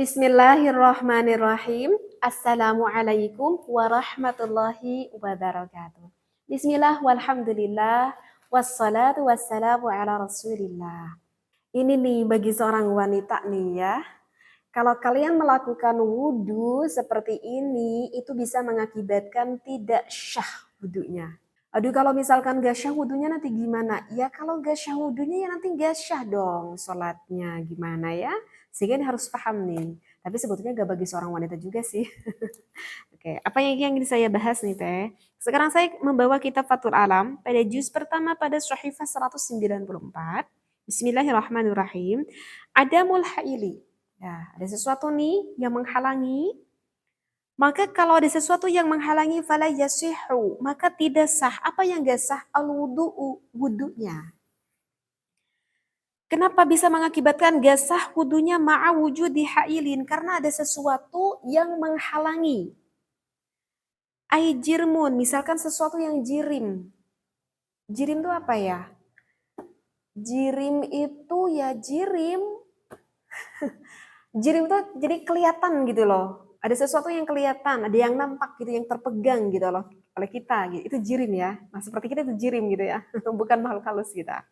Bismillahirrahmanirrahim. Assalamualaikum warahmatullahi wabarakatuh. Bismillah walhamdulillah wassalatu wassalamu ala rasulillah. Ini nih bagi seorang wanita nih ya. Kalau kalian melakukan wudhu seperti ini, itu bisa mengakibatkan tidak syah wudhunya. Aduh kalau misalkan gak syah wudhunya nanti gimana? Ya kalau gak syah wudhunya ya nanti gak syah dong sholatnya. Gimana ya? Sehingga ini harus paham nih. Tapi sebetulnya gak bagi seorang wanita juga sih. Oke, apa yang ingin saya bahas nih Teh? Sekarang saya membawa kitab Fathul Alam pada juz pertama pada Syahifah 194. Bismillahirrahmanirrahim. Adamul haili. Ya, ada sesuatu nih yang menghalangi. Maka kalau ada sesuatu yang menghalangi fala yasihu, maka tidak sah. Apa yang gak sah? Al-wudu'u, wudunya. Kenapa bisa mengakibatkan gak sah wudunya ma'a wujudi hailin? Karena ada sesuatu yang menghalangi. Ai jirmun, misalkan sesuatu yang jirim. Jirim itu apa ya? Jirim itu ya jirim. Jirim itu jadi kelihatan gitu loh. Ada sesuatu yang kelihatan, ada yang nampak gitu, yang terpegang gitu loh oleh kita gitu. Itu jirim ya. Nah, seperti kita itu jirim gitu ya. Bukan makhluk halus kita.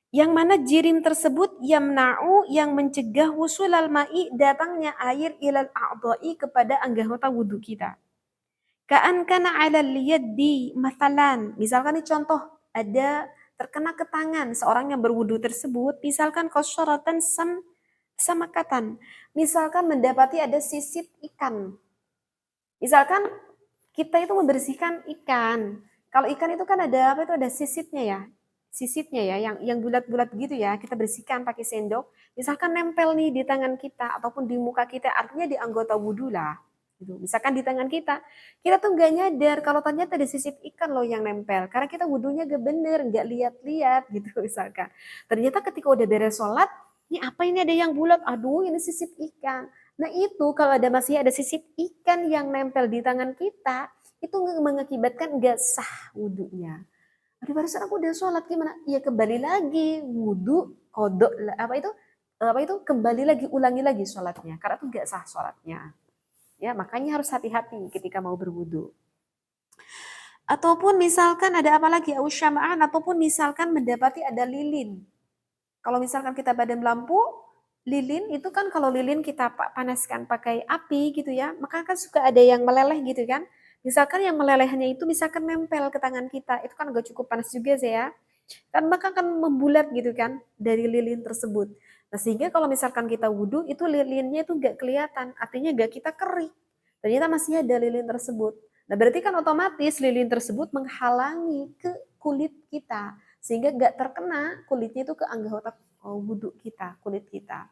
Yang mana jirim tersebut yamna'u yang mencegah wusulal ma'i datangnya air ilal a'dha'i kepada anggota wudu kita. Ka'an kana 'alal yaddi mathalan. Misalkan ini contoh ada terkena ke tangan seorang yang berwudu tersebut, misalkan qasyaratan samakatan. Misalkan mendapati ada sisip ikan. Misalkan kita itu membersihkan ikan. Kalau ikan itu kan ada apa itu ada sisipnya ya. Sisipnya ya yang bulat-bulat gitu ya. Kita bersihkan pakai sendok. Misalkan nempel nih di tangan kita ataupun di muka kita, artinya di anggota wudhu lah. Gitu. Misalkan di tangan kita tuh nggak nyadar kalau ternyata ada sisip ikan loh yang nempel. Karena kita wudhunya gak bener, nggak lihat-lihat gitu misalkan. Ternyata ketika udah beres sholat, ini apa ini ada yang bulat? Aduh ini sisip ikan. Nah itu kalau masih ada sisip ikan yang nempel di tangan kita, itu mengakibatkan gak sah wudhunya. Aduh barusan aku udah sholat gimana? Ya kembali lagi wudhu, kodok apa itu kembali lagi ulangi lagi sholatnya karena itu gak sah sholatnya. Ya makanya harus hati-hati ketika mau berwudhu. Ataupun misalkan ada apa lagi? Ausyamaan ataupun misalkan mendapati ada lilin. Kalau misalkan kita padam lampu, lilin itu kan kalau lilin kita panaskan pakai api gitu ya, maka kan suka ada yang meleleh gitu kan. Misalkan yang melelehnya itu misalkan nempel ke tangan kita, itu kan gak cukup panas juga sih ya. Kan maka akan membulat gitu kan dari lilin tersebut. Nah sehingga kalau misalkan kita wudhu itu lilinnya itu gak kelihatan, artinya gak kita kerik. Ternyata masih ada lilin tersebut. Nah berarti kan otomatis lilin tersebut menghalangi ke kulit kita sehingga gak terkena kulitnya itu ke anggota wudhu kita, kulit kita.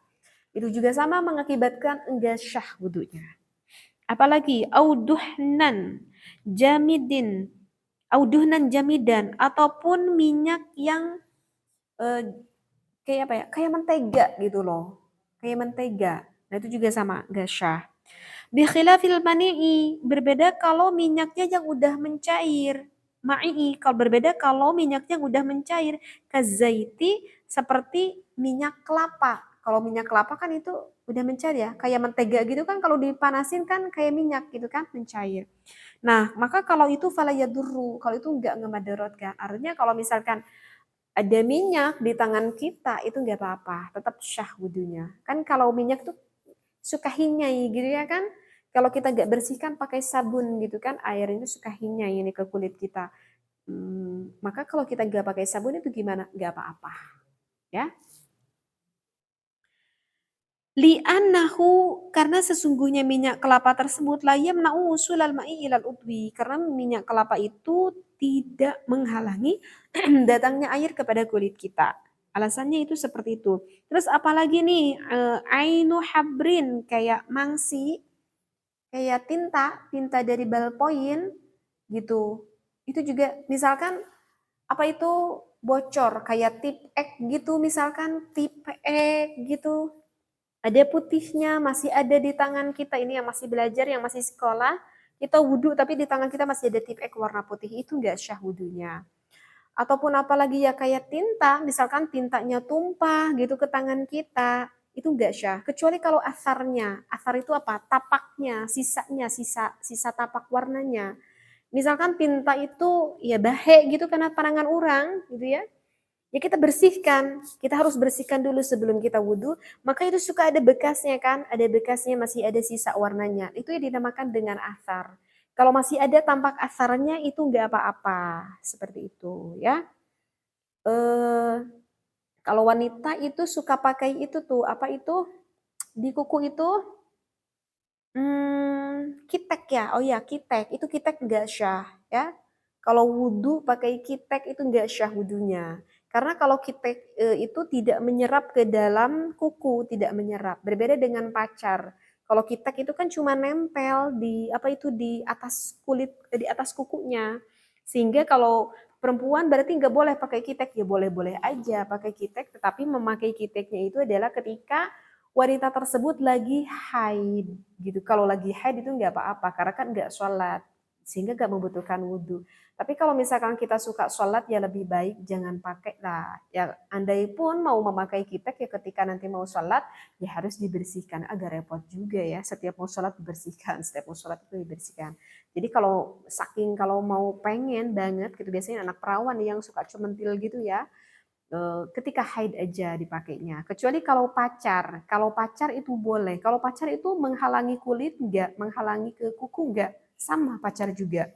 Itu juga sama mengakibatkan enggak syah wudhunya. Apalagi auduhnan jamidin, auduhnan jamidan ataupun minyak yang kayak apa ya? Kayak mentega gitu loh. Kayak mentega. Nah itu juga sama enggak syah. Bikhilafil mani'i, berbeda kalau minyaknya yang udah mencair. Ma'i'i, kalau berbeda kalau minyaknya yang udah mencair. Kazaiti, seperti minyak kelapa. Kalau minyak kelapa kan itu udah mencair ya. Kayak mentega gitu kan kalau dipanasin kan kayak minyak gitu kan, mencair. Nah, maka kalau itu fala yadurru, kalau itu enggak ngemadaratkan. Artinya kalau misalkan ada minyak di tangan kita itu enggak apa-apa, tetap syah wudunya. Kan kalau minyak tuh suka hinyai gitu ya kan. Kalau kita nggak bersihkan pakai sabun gitu kan, air itu suka hinyai ini ke kulit kita. Maka kalau kita nggak pakai sabun itu gimana? Nggak apa-apa. Ya. Li'annahu karena sesungguhnya minyak kelapa tersebut la yamna'u usulal ma'i ilal udwi. Karena minyak kelapa itu tidak menghalangi datangnya air kepada kulit kita. Alasannya itu seperti itu. Terus apalagi nih ainu habrin kayak mangsi, kayak tinta dari ballpoint gitu. Itu juga misalkan apa itu bocor kayak tip X gitu misalkan tip X gitu. Ada putihnya masih ada di tangan kita ini yang masih belajar yang masih sekolah kita wudhu tapi di tangan kita masih ada tip X warna putih itu enggak syah wudhunya. Ataupun apalagi ya kayak tinta misalkan tintanya tumpah gitu ke tangan kita itu enggak syah. Kecuali kalau asarnya, asar itu apa? Tapaknya, sisanya, sisa tapak warnanya. Misalkan tinta itu ya bahe gitu karena pandangan orang gitu ya. Ya kita bersihkan, kita harus bersihkan dulu sebelum kita wudhu, maka itu suka ada bekasnya kan, ada bekasnya masih ada sisa warnanya, itu yang dinamakan dengan asar. Kalau masih ada tampak asarnya itu enggak apa-apa, seperti itu ya. Eh, Kalau wanita itu suka pakai itu tuh, apa itu, di kuku itu, kitek ya, oh ya kitek, itu kitek enggak syah ya. Kalau wudhu pakai kitek itu enggak syah wudhunya. Karena kalau kitek itu tidak menyerap ke dalam kuku, tidak menyerap. Berbeda dengan pacar. Kalau kitek itu kan cuma nempel di apa itu di atas kulit, di atas kukunya. Sehingga kalau perempuan berarti nggak boleh pakai kitek, ya boleh-boleh aja pakai kitek, tetapi memakai kiteknya itu adalah ketika wanita tersebut lagi haid gitu. Kalau lagi haid itu nggak apa-apa karena kan nggak sholat sehingga nggak membutuhkan wudhu. Tapi kalau misalkan kita suka sholat ya lebih baik jangan pakai lah. Ya andai pun mau memakai kitek ya ketika nanti mau sholat ya harus dibersihkan. Agak repot juga ya. Setiap mau sholat dibersihkan, setiap mau sholat itu dibersihkan. Jadi kalau mau pengen banget gitu biasanya anak perawan yang suka cementil gitu ya ketika haid aja dipakainya. Kecuali kalau pacar itu boleh. Kalau pacar itu menghalangi kulit enggak, menghalangi ke kuku enggak, sama pacar juga.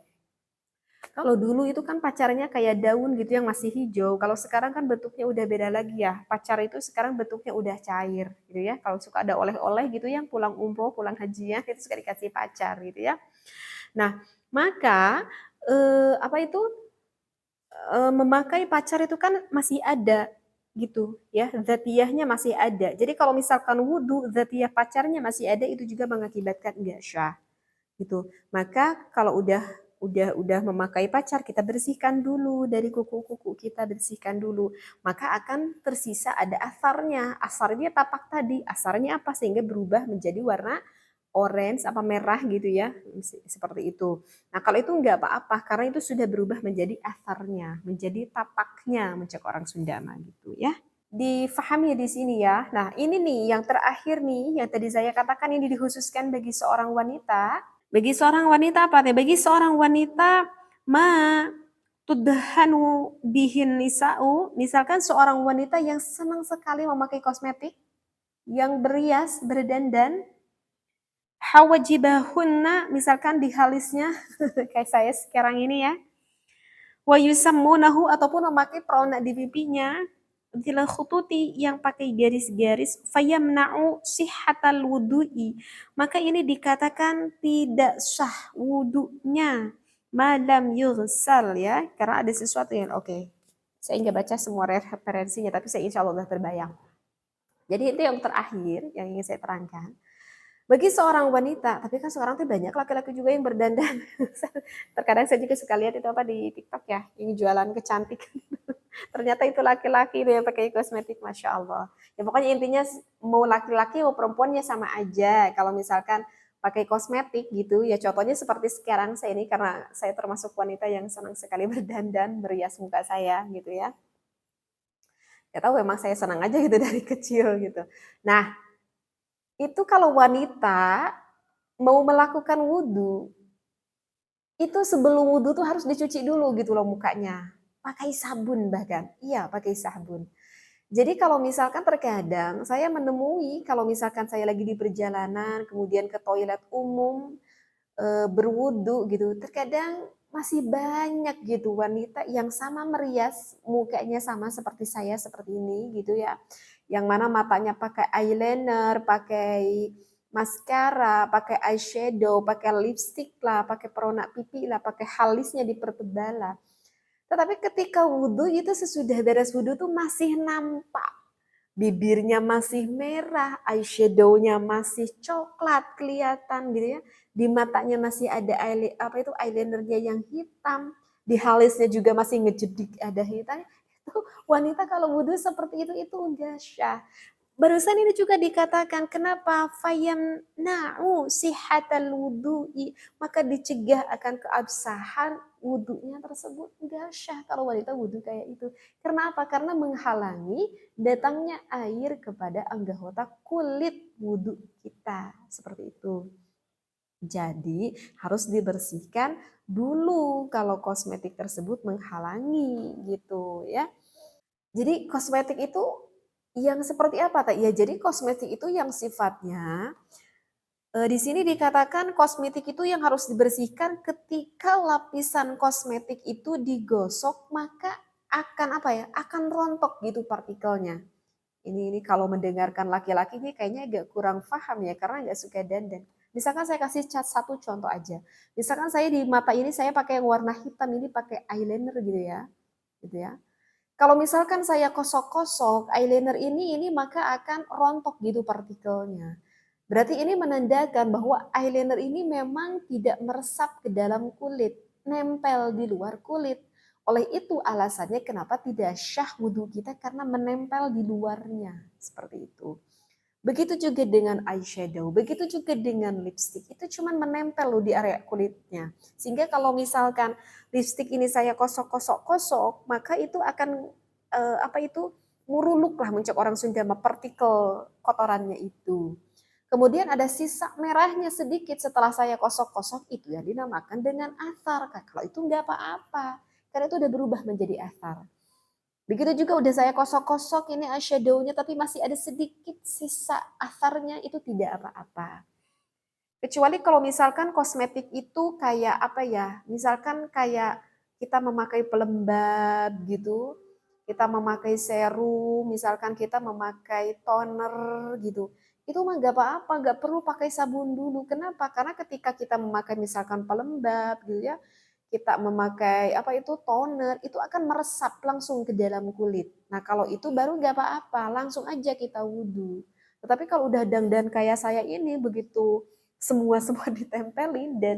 Kalau dulu itu kan pacarnya kayak daun gitu yang masih hijau. Kalau sekarang kan bentuknya udah beda lagi ya. Pacar itu sekarang bentuknya udah cair gitu ya. Kalau suka ada oleh-oleh gitu yang pulang umroh, pulang haji ya, itu suka dikasih pacar gitu ya. Nah, maka apa itu memakai pacar itu kan masih ada gitu ya, zatiyahnya masih ada. Jadi kalau misalkan wudhu, zatiyah pacarnya masih ada, itu juga mengakibatkan enggak syah gitu. Maka kalau udah memakai pacar, kita bersihkan dulu dari kuku-kuku kita bersihkan dulu. Maka akan tersisa ada asarnya. Asarnya tapak tadi. Asarnya apa sehingga berubah menjadi warna orange apa merah gitu ya, seperti itu. Nah kalau itu enggak apa-apa karena itu sudah berubah menjadi asarnya, menjadi tapaknya, mencek orang Sunda mah gitu ya. Difahami di sini ya. Nah ini nih yang terakhir nih yang tadi saya katakan ini dikhususkan bagi seorang wanita. Bagi seorang wanita apa nih? Bagi seorang wanita ma tudhanu bihin nisa'u, misalkan seorang wanita yang senang sekali memakai kosmetik, yang berias, berdandan, hawajibahunna, misalkan di halisnya kayak saya sekarang ini ya, wa yusammunahu ataupun memakai pelana di pipinya, til khututi yang pakai garis-garis, fayamna'u sihhatal wudu'i, maka ini dikatakan tidak sah wudunya malam yughsal ya, karena ada sesuatu yang oke. Saya nggak baca semua referensinya tapi saya insya Allah udah terbayang. Jadi itu yang terakhir yang ingin saya terangkan. Bagi seorang wanita, tapi kan sekarang tuh banyak laki-laki juga yang berdandan. Terkadang saya juga suka lihat itu apa di TikTok ya, yang jualan kecantikan. Ternyata itu laki-laki yang pakai kosmetik, Masya Allah. Ya pokoknya intinya mau laki-laki mau perempuannya sama aja. Kalau misalkan pakai kosmetik gitu, ya contohnya seperti sekarang saya ini karena saya termasuk wanita yang senang sekali berdandan, merias muka saya gitu ya. Ya tahu memang saya senang aja gitu dari kecil gitu. Nah, itu kalau wanita mau melakukan wudhu, itu sebelum wudhu tuh harus dicuci dulu gitu loh mukanya. Pakai sabun bahkan. Iya, pakai sabun. Jadi kalau misalkan terkadang saya menemui kalau misalkan saya lagi di perjalanan, kemudian ke toilet umum, berwudhu gitu, terkadang masih banyak gitu wanita yang sama merias mukanya sama seperti saya seperti ini gitu ya. Yang mana matanya pakai eyeliner, pakai maskara, pakai eyeshadow, pakai lipstick lah, pakai peronak pipi lah, pakai halisnya dipertebal lah. Tetapi ketika wudhu itu sesudah beres wudhu tuh masih nampak. Bibirnya masih merah, eyeshadow-nya masih coklat kelihatan gitu ya. Di matanya masih ada eyelinernya yang hitam. Di halisnya juga masih ngejedik ada hitam. Itu wanita kalau wudhu seperti itu enggak syah. Barusan ini juga dikatakan kenapa fayamna'u sihhatal wudu'i, maka dicegah akan keabsahan wudunya tersebut. Enggak syah kalau wanita wudu kayak itu. Karena apa? Karena menghalangi datangnya air kepada anggota kulit wudu kita. Seperti itu. Jadi harus dibersihkan dulu kalau kosmetik tersebut menghalangi gitu ya. Jadi kosmetik itu yang seperti apa, Teh? Ya, jadi kosmetik itu yang sifatnya di sini dikatakan kosmetik itu yang harus dibersihkan ketika lapisan kosmetik itu digosok, maka akan apa ya? Akan rontok gitu partikelnya. Ini kalau mendengarkan laki-laki ini kayaknya agak kurang paham ya karena nggak suka dandan. Misalkan saya kasih cat satu contoh aja. Misalkan saya di mata ini saya pakai yang warna hitam ini pakai eyeliner gitu ya. Gitu ya. Kalau misalkan saya kosok-kosok eyeliner ini maka akan rontok gitu partikelnya. Berarti ini menandakan bahwa eyeliner ini memang tidak meresap ke dalam kulit, nempel di luar kulit. Oleh itu alasannya kenapa tidak syah wudhu kita karena menempel di luarnya. Seperti itu. Begitu juga dengan eyeshadow, begitu juga dengan lipstick. Itu cuma menempel loh di area kulitnya. Sehingga kalau misalkan lipstick ini saya kosok-kosok-kosok, maka itu akan apa itu muruluk lah mencak orang Sunda partikel kotorannya itu. Kemudian ada sisa merahnya sedikit setelah saya kosok-kosok itu yang dinamakan dengan athar. Kalau itu nggak apa-apa, karena itu udah berubah menjadi athar. Begitu juga udah saya kosok-kosok ini eyeshadow-nya tapi masih ada sedikit sisa asarnya itu tidak apa-apa. Kecuali kalau misalkan kosmetik itu kayak apa ya, misalkan kayak kita memakai pelembab gitu, kita memakai serum, misalkan kita memakai toner gitu. Itu mah gak apa-apa, gak perlu pakai sabun dulu. Kenapa? Karena ketika kita memakai misalkan pelembab gitu ya, kita memakai apa itu toner, itu akan meresap langsung ke dalam kulit. Nah kalau itu baru nggak apa-apa, langsung aja kita wudhu. Tetapi kalau udah dandan kayak saya ini, begitu semua ditempelin dan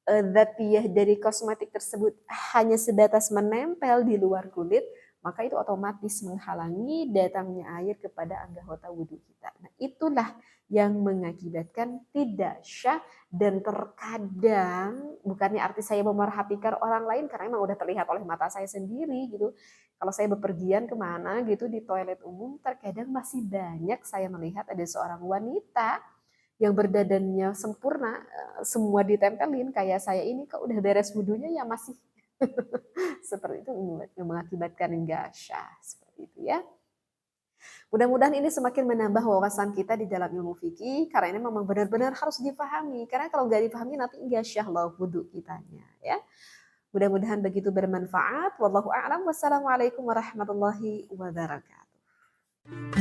zatiyah dari kosmetik tersebut hanya sebatas menempel di luar kulit, maka itu otomatis menghalangi datangnya air kepada anggota wudhu kita. Nah, itulah yang mengakibatkan tidak syah dan terkadang bukannya arti saya memerhatikan orang lain karena memang udah terlihat oleh mata saya sendiri gitu. Kalau saya bepergian kemana gitu di toilet umum terkadang masih banyak saya melihat ada seorang wanita yang berdadannya sempurna, semua ditempelin kayak saya ini kok udah beres wudhunya ya masih seperti itu yang mengakibatkan enggak syah seperti itu ya. Mudah-mudahan ini semakin menambah wawasan kita di dalam ilmu fikih karena ini memang benar-benar harus dipahami karena kalau nggak dipahami nanti enggak syah loh wudhu kitanya ya. Mudah-mudahan begitu bermanfaat. Wallahu a'lam. Wassalamualaikum warahmatullahi wabarakatuh.